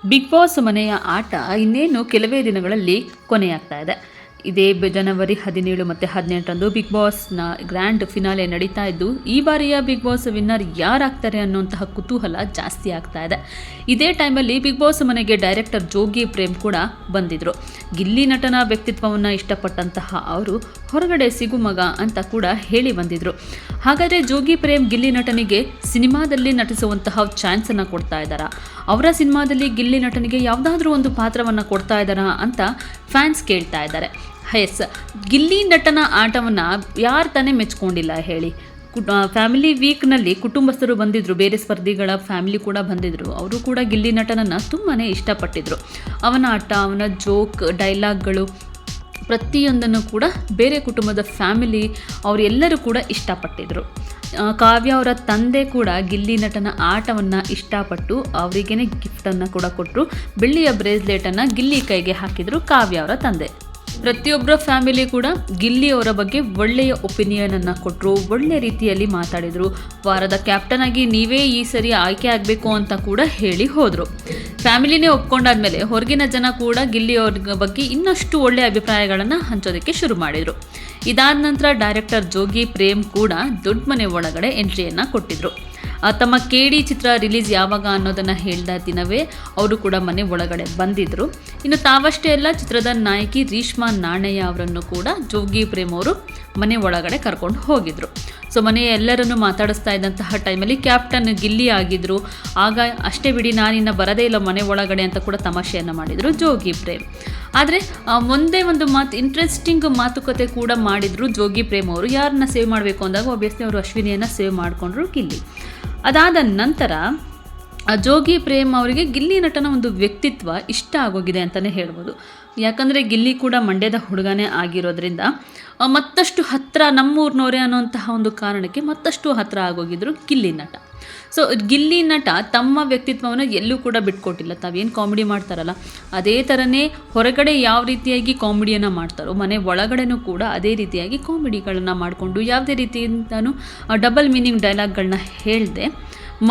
Big boss ಮನೆಯ ಆಟ ಇನ್ನೇನು ಕೆಲವೇ ದಿನಗಳಲ್ಲಿ ಕೊನೆಯಾಗ್ತಾ ಇದೆ. ಇದೇ ಜನವರಿ 17 ಮತ್ತು 18ರಂದು ಬಿಗ್ ಬಾಸ್ನ ಗ್ರ್ಯಾಂಡ್ ಫಿನಾಲೆ ನಡೀತಾ ಇದ್ದು, ಈ ಬಾರಿಯ ಬಿಗ್ ಬಾಸ್ ವಿನ್ನರ್ ಯಾರಾಗ್ತಾರೆ ಅನ್ನುವಂತಹ ಕುತೂಹಲ ಜಾಸ್ತಿ ಆಗ್ತಾ ಇದೆ. ಇದೇ ಟೈಮಲ್ಲಿ ಬಿಗ್ ಬಾಸ್ ಮನೆಗೆ ಡೈರೆಕ್ಟರ್ ಜೋಗಿ ಪ್ರೇಮ್ ಕೂಡ ಬಂದಿದ್ರು. ಗಿಲ್ಲಿ ನಟನ ವ್ಯಕ್ತಿತ್ವವನ್ನು ಇಷ್ಟಪಟ್ಟಂತಹ ಅವರು ಹೊರಗಡೆ ಸಿಗು ಮಗ ಅಂತ ಕೂಡ ಹೇಳಿ ಬಂದಿದ್ರು. ಹಾಗಾದರೆ ಜೋಗಿ ಪ್ರೇಮ್ ಗಿಲ್ಲಿ ನಟನಿಗೆ ಸಿನಿಮಾದಲ್ಲಿ ನಟಿಸುವಂತಹ ಚಾನ್ಸನ್ನು ಕೊಡ್ತಾ ಇದ್ದಾರಾ? ಅವರ ಸಿನಿಮಾದಲ್ಲಿ ಗಿಲ್ಲಿ ನಟನಿಗೆ ಯಾವುದಾದ್ರೂ ಒಂದು ಪಾತ್ರವನ್ನು ಕೊಡ್ತಾ ಇದ್ದಾರಾ ಅಂತ ಫ್ಯಾನ್ಸ್ ಕೇಳ್ತಾ ಇದ್ದಾರೆ. ಎಸ್, ಗಿಲ್ಲಿ ನಟನ ಆಟವನ್ನು ಯಾರು ತಾನೇ ಮೆಚ್ಕೊಂಡಿಲ್ಲ ಹೇಳಿ. ಫ್ಯಾಮಿಲಿ ವೀಕ್ನಲ್ಲಿ ಕುಟುಂಬಸ್ಥರು ಬಂದಿದ್ದರು, ಬೇರೆ ಸ್ಪರ್ಧಿಗಳ ಫ್ಯಾಮಿಲಿ ಕೂಡ ಬಂದಿದ್ದರು. ಅವರು ಕೂಡ ಗಿಲ್ಲಿ ನಟನನ್ನು ತುಂಬಾ ಇಷ್ಟಪಟ್ಟಿದ್ರು. ಅವನ ಆಟ, ಅವನ ಜೋಕ್, ಡೈಲಾಗ್ಗಳು ಪ್ರತಿಯೊಂದನ್ನು ಕೂಡ ಬೇರೆ ಕುಟುಂಬದ ಫ್ಯಾಮಿಲಿ ಅವರೆಲ್ಲರೂ ಕೂಡ ಇಷ್ಟಪಟ್ಟಿದ್ರು. ಕಾವ್ಯ ಅವರ ತಂದೆ ಕೂಡ ಗಿಲ್ಲಿ ನಟನ ಆಟವನ್ನು ಇಷ್ಟಪಟ್ಟು ಅವರಿಗೇನೆ ಗಿಫ್ಟನ್ನು ಕೂಡ ಕೊಟ್ಟರು. ಬೆಳ್ಳಿಯ ಬ್ರೇಸ್ಲೆಟನ್ನು ಗಿಲ್ಲಿ ಕೈಗೆ ಹಾಕಿದರು ಕಾವ್ಯ ಅವರ ತಂದೆ. ಪ್ರತಿಯೊಬ್ಬರ ಫ್ಯಾಮಿಲಿ ಕೂಡ ಗಿಲ್ಲಿ ಅವರ ಬಗ್ಗೆ ಒಳ್ಳೆಯ ಒಪಿನಿಯನನ್ನು ಕೊಟ್ಟರು, ಒಳ್ಳೆಯ ರೀತಿಯಲ್ಲಿ ಮಾತಾಡಿದರು. ವಾರದ ಕ್ಯಾಪ್ಟನ್ ಆಗಿ ನೀವೇ ಈ ಸರಿ ಆಯ್ಕೆ ಆಗಬೇಕು ಅಂತ ಕೂಡ ಹೇಳಿ ಹೋದರು. ಫ್ಯಾಮಿಲಿನೇ ಒಪ್ಕೊಂಡಾದ್ಮೇಲೆ ಹೊರಗಿನ ಜನ ಕೂಡ ಗಿಲ್ಲಿ ಅವ್ರ ಬಗ್ಗೆ ಇನ್ನಷ್ಟು ಒಳ್ಳೆಯ ಅಭಿಪ್ರಾಯಗಳನ್ನು ಹಂಚೋದಕ್ಕೆ ಶುರು ಮಾಡಿದರು. ಇದಾದ ನಂತರ ಡೈರೆಕ್ಟರ್ ಜೋಗಿ ಪ್ರೇಮ್ ಕೂಡ ದೊಡ್ಡ ಮನೆ ಒಳಗಡೆ ಎಂಟ್ರಿಯನ್ನು ಕೊಟ್ಟಿದ್ರು. ತಮ್ಮ ಕೇಡಿ ಚಿತ್ರ ರಿಲೀಸ್ ಯಾವಾಗ ಅನ್ನೋದನ್ನು ಹೇಳಿದ ದಿನವೇ ಅವರು ಕೂಡ ಮನೆ ಒಳಗಡೆ ಬಂದಿದ್ದರು. ಇನ್ನು ತಾವಷ್ಟೇ ಎಲ್ಲ ಚಿತ್ರದ ನಾಯಕಿ ರೀಶ್ಮಾ ನಾಣಯ್ಯ ಅವರನ್ನು ಕೂಡ ಜೋಗಿ ಪ್ರೇಮ್ ಅವರು ಮನೆ ಒಳಗಡೆ ಕರ್ಕೊಂಡು ಹೋಗಿದ್ರು. ಸೊ ಮನೆಯ ಎಲ್ಲರನ್ನು ಮಾತಾಡಿಸ್ತಾ ಇದ್ದಂತಹ ಟೈಮಲ್ಲಿ ಕ್ಯಾಪ್ಟನ್ ಗಿಲ್ಲಿ ಆಗಿದ್ದರು. ಆಗ ಅಷ್ಟೇ ಬಿಡಿ, ನಾನಿನ್ನು ಬರದೇ ಇಲ್ಲ ಮನೆ ಒಳಗಡೆ ಅಂತ ಕೂಡ ತಮಾಷೆಯನ್ನು ಮಾಡಿದರು ಜೋಗಿ ಪ್ರೇಮ್. ಆದರೆ ಒಂದೇ ಒಂದು ಇಂಟ್ರೆಸ್ಟಿಂಗ್ ಮಾತುಕತೆ ಕೂಡ ಮಾಡಿದರು ಜೋಗಿ ಪ್ರೇಮ್ ಅವರು. ಯಾರನ್ನ ಸೇವ್ ಮಾಡಬೇಕು ಅಂದಾಗ ಒಬ್ವಿಯಸ್ಲಿ ಅವರು ಅಶ್ವಿನಿಯನ್ನು ಸೇವ್ ಮಾಡಿಕೊಂಡ್ರು ಗಿಲ್ಲಿ. ಅದಾದ ನಂತರ ಜೋಗಿ ಪ್ರೇಮ್ ಅವರಿಗೆ ಗಿಲ್ಲಿ ನಟನ ಒಂದು ವ್ಯಕ್ತಿತ್ವ ಇಷ್ಟ ಆಗೋಗಿದೆ ಅಂತಲೇ ಹೇಳ್ಬೋದು. ಯಾಕಂದರೆ ಗಿಲ್ಲಿ ಕೂಡ ಮಂಡ್ಯದ ಹುಡುಗನೇ ಆಗಿರೋದ್ರಿಂದ ಮತ್ತಷ್ಟು ಹತ್ತಿರ, ನಮ್ಮೂರಿನವರೇ ಅನ್ನೋಂತಹ ಒಂದು ಕಾರಣಕ್ಕೆ ಮತ್ತಷ್ಟು ಹತ್ತಿರ ಆಗೋಗಿದ್ರು ಗಿಲ್ಲಿ ನಟ. ಸೊ ಗಿಲ್ಲಿ ನಟ ತಮ್ಮ ವ್ಯಕ್ತಿತ್ವವನ್ನು ಎಲ್ಲೂ ಕೂಡ ಬಿಟ್ಕೊಟ್ಟಿಲ್ಲ. ತಾವೇನು ಕಾಮಿಡಿ ಮಾಡ್ತಾರಲ್ಲ ಅದೇ ಥರನೇ ಹೊರಗಡೆ ಯಾವ ರೀತಿಯಾಗಿ ಕಾಮಿಡಿಯನ್ನು ಮಾಡ್ತಾರೋ ಮನೆ ಒಳಗಡೆನೂ ಕೂಡ ಅದೇ ರೀತಿಯಾಗಿ ಕಾಮಿಡಿಗಳನ್ನು ಮಾಡಿಕೊಂಡು ಯಾವುದೇ ರೀತಿಯಿಂದನೂ ಡಬಲ್ ಮೀನಿಂಗ್ ಡೈಲಾಗ್ಗಳನ್ನ ಹೇಳದೆ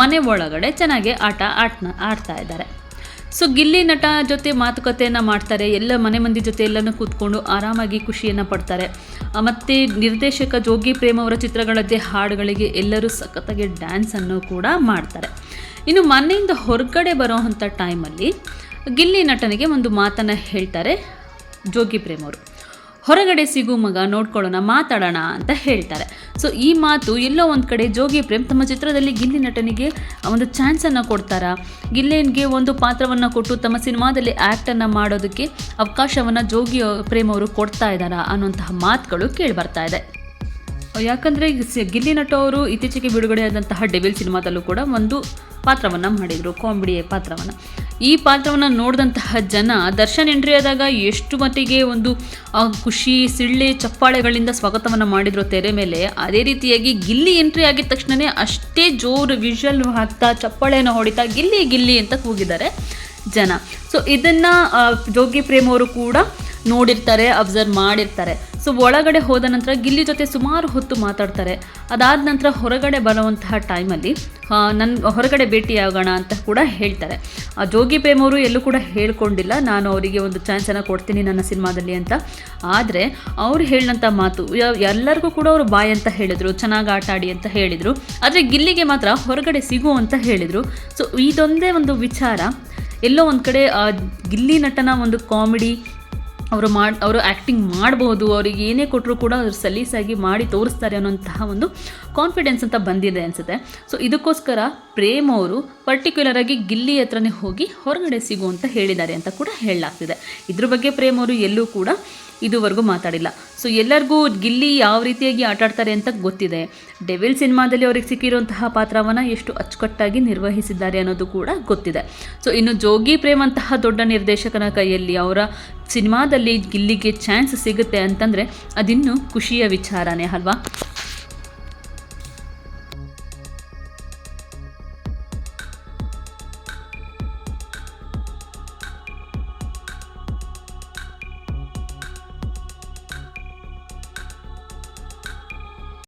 ಮನೆ ಒಳಗಡೆ ಚೆನ್ನಾಗಿ ಆಡ್ತಾ ಇದ್ದಾರೆ. ಸೊ ಗಿಲ್ಲಿ ನಟ ಜೊತೆ ಮಾತುಕತೆಯನ್ನು ಮಾಡ್ತಾರೆ, ಎಲ್ಲ ಮನೆ ಮಂದಿ ಜೊತೆ ಎಲ್ಲನೂ ಕೂತ್ಕೊಂಡು ಆರಾಮಾಗಿ ಖುಷಿಯನ್ನು ಪಡ್ತಾರೆ. ಮತ್ತು ನಿರ್ದೇಶಕ ಜೋಗಿ ಪ್ರೇಮ್ ಅವರ ಚಿತ್ರಗಳದ್ದೇ ಹಾಡುಗಳಿಗೆ ಎಲ್ಲರೂ ಸಖತ್ತಾಗಿ ಡ್ಯಾನ್ಸನ್ನು ಕೂಡ ಮಾಡ್ತಾರೆ. ಇನ್ನು ಮನೆಯಿಂದ ಹೊರಗಡೆ ಬರೋ ಅಂಥ ಟೈಮಲ್ಲಿ ಗಿಲ್ಲಿ ನಟನಿಗೆ ಒಂದು ಮಾತನ್ನು ಹೇಳ್ತಾರೆ ಜೋಗಿ ಪ್ರೇಮ್ ಅವರು. ಹೊರಗಡೆ ಸಿಗು ಮಗ, ನೋಡ್ಕೊಳ್ಳೋಣ, ಮಾತಾಡೋಣ ಅಂತ ಹೇಳ್ತಾರೆ. ಸೊ ಈ ಮಾತು ಎಲ್ಲೋ ಒಂದು ಕಡೆ ಜೋಗಿ ಪ್ರೇಮ್ ತಮ್ಮ ಚಿತ್ರದಲ್ಲಿ ಗಿಲ್ಲಿ ನಟನಿಗೆ ಒಂದು ಚಾನ್ಸನ್ನು ಕೊಡ್ತಾರಾ, ಗಿಲ್ಲಿಗೆ ಒಂದು ಪಾತ್ರವನ್ನು ಕೊಟ್ಟು ತಮ್ಮ ಸಿನಿಮಾದಲ್ಲಿ ಆ್ಯಕ್ಟನ್ನು ಮಾಡೋದಕ್ಕೆ ಅವಕಾಶವನ್ನು ಜೋಗಿ ಪ್ರೇಮ್ ಅವರು ಕೊಡ್ತಾ ಇದ್ದಾರಾ ಅನ್ನೋಂತಹ ಮಾತುಗಳು ಕೇಳಿಬರ್ತಾ ಇದೆ. ಯಾಕಂದರೆ ಗಿಲ್ಲಿ ನಟ ಅವರು ಇತ್ತೀಚೆಗೆ ಬಿಡುಗಡೆಯಾದಂತಹ ಡೆವಿಲ್ ಸಿನಿಮಾದಲ್ಲೂ ಕೂಡ ಒಂದು ಪಾತ್ರವನ್ನು ಮಾಡಿದರು, ಕಾಮಿಡಿ ಪಾತ್ರವನ್ನು. ಈ ಪಾತ್ರವನ್ನು ನೋಡಿದಂತಹ ಜನ ದರ್ಶನ್ ಎಂಟ್ರಿ ಆದಾಗ ಎಷ್ಟು ಮಟ್ಟಿಗೆ ಒಂದು ಖುಷಿ, ಸಿಳ್ಳೆ, ಚಪ್ಪಾಳೆಗಳಿಂದ ಸ್ವಾಗತವನ್ನು ಮಾಡಿದ್ರು ತೆರೆ ಮೇಲೆ, ಅದೇ ರೀತಿಯಾಗಿ ಗಿಲ್ಲಿ ಎಂಟ್ರಿ ಆಗಿದ ತಕ್ಷಣವೇ ಅಷ್ಟೇ ಜೋರು ವಿಷುವಲ್ ಹಾಕ್ತಾ ಚಪ್ಪಾಳೆಯನ್ನು ಹೊಡಿತಾ ಗಿಲ್ಲಿ ಗಿಲ್ಲಿ ಅಂತ ಕೂಗಿದ್ದಾರೆ ಜನ. ಸೊ ಇದನ್ನು ಜೋಗಿ ಪ್ರೇಮ್ ಅವರು ಕೂಡ ನೋಡಿರ್ತಾರೆ, ಅಬ್ಸರ್ವ್ ಮಾಡಿರ್ತಾರೆ. ಸೊ ಒಳಗಡೆ ಹೋದ ನಂತರ ಗಿಲ್ಲಿ ಜೊತೆ ಸುಮಾರು ಹೊತ್ತು ಮಾತಾಡ್ತಾರೆ. ಅದಾದ ನಂತರ ಹೊರಗಡೆ ಬರುವಂತಹ ಟೈಮಲ್ಲಿ ಹೊರಗಡೆ ಭೇಟಿಯಾಗೋಣ ಅಂತ ಕೂಡ ಹೇಳ್ತಾರೆ. ಜೋಗಿ ಪ್ರೇಮ್ ಅವರು ಎಲ್ಲೂ ಕೂಡ ಹೇಳ್ಕೊಂಡಿಲ್ಲ ನಾನು ಅವರಿಗೆ ಒಂದು ಚಾನ್ಸನ್ನು ಕೊಡ್ತೀನಿ ನನ್ನ ಸಿನಿಮಾದಲ್ಲಿ ಅಂತ. ಆದರೆ ಅವರು ಹೇಳಿದಂಥ ಮಾತು ಎಲ್ಲರಿಗೂ ಕೂಡ ಅವರು ಬಾಯ್ ಅಂತ ಹೇಳಿದರು, ಚೆನ್ನಾಗಿ ಆಟ ಆಡಿ ಅಂತ ಹೇಳಿದರು. ಆದರೆ ಗಿಲ್ಲಿಗೆ ಮಾತ್ರ ಹೊರಗಡೆ ಸಿಗು ಅಂತ ಹೇಳಿದರು. ಸೊ ಇದೊಂದೇ ಒಂದು ವಿಚಾರ ಎಲ್ಲೋ ಒಂದು ಕಡೆ ಗಿಲ್ಲಿ ನಟನ ಒಂದು ಕಾಮಿಡಿ ಅವರು ಆ್ಯಕ್ಟಿಂಗ್ ಮಾಡ್ಬೋದು, ಅವರಿಗೆ ಏನೇ ಕೊಟ್ಟರು ಕೂಡ ಅವರು ಸಲೀಸಾಗಿ ಮಾಡಿ ತೋರಿಸ್ತಾರೆ ಅನ್ನೋಂತಹ ಒಂದು ಕಾನ್ಫಿಡೆನ್ಸ್ ಅಂತ ಬಂದಿದೆ ಅನಿಸುತ್ತೆ. ಸೊ ಇದಕ್ಕೋಸ್ಕರ ಪ್ರೇಮ್ ಅವರು ಪರ್ಟಿಕ್ಯುಲರಾಗಿ ಗಿಲ್ಲಿ ಹತ್ರನೇ ಹೋಗಿ ಹೊರಗಡೆ ಸಿಗು ಅಂತ ಹೇಳಿದ್ದಾರೆ ಅಂತ ಕೂಡ ಹೇಳಲಾಗ್ತಿದೆ. ಇದ್ರ ಬಗ್ಗೆ ಪ್ರೇಮ್ ಅವರು ಎಲ್ಲೂ ಕೂಡ ಇದುವರೆಗೂ ಮಾತಾಡಿಲ್ಲ. ಸೊ ಎಲ್ಲರಿಗೂ ಗಿಲ್ಲಿ ಯಾವ ರೀತಿಯಾಗಿ ಆಟಾಡ್ತಾರೆ ಅಂತ ಗೊತ್ತಿದೆ. ಡೆವಿಲ್ ಸಿನಿಮಾದಲ್ಲಿ ಅವ್ರಿಗೆ ಸಿಕ್ಕಿರುವಂತಹ ಪಾತ್ರವನ್ನು ಎಷ್ಟು ಅಚ್ಚುಕಟ್ಟಾಗಿ ನಿರ್ವಹಿಸಿದ್ದಾರೆ ಅನ್ನೋದು ಕೂಡ ಗೊತ್ತಿದೆ. ಸೊ ಇನ್ನು ಜೋಗಿ ಪ್ರೇಮ್ ಅಂತಹ ದೊಡ್ಡ ನಿರ್ದೇಶಕನ ಕೈಯಲ್ಲಿ ಅವರ ಸಿನಿಮಾದಲ್ಲಿ ಗಿಲ್ಲಿಗೆ ಚಾನ್ಸ್ ಸಿಗುತ್ತೆ ಅಂತಂದರೆ ಅದಿನ್ನೂ ಖುಷಿಯ ವಿಚಾರನೇ ಅಲ್ವಾ.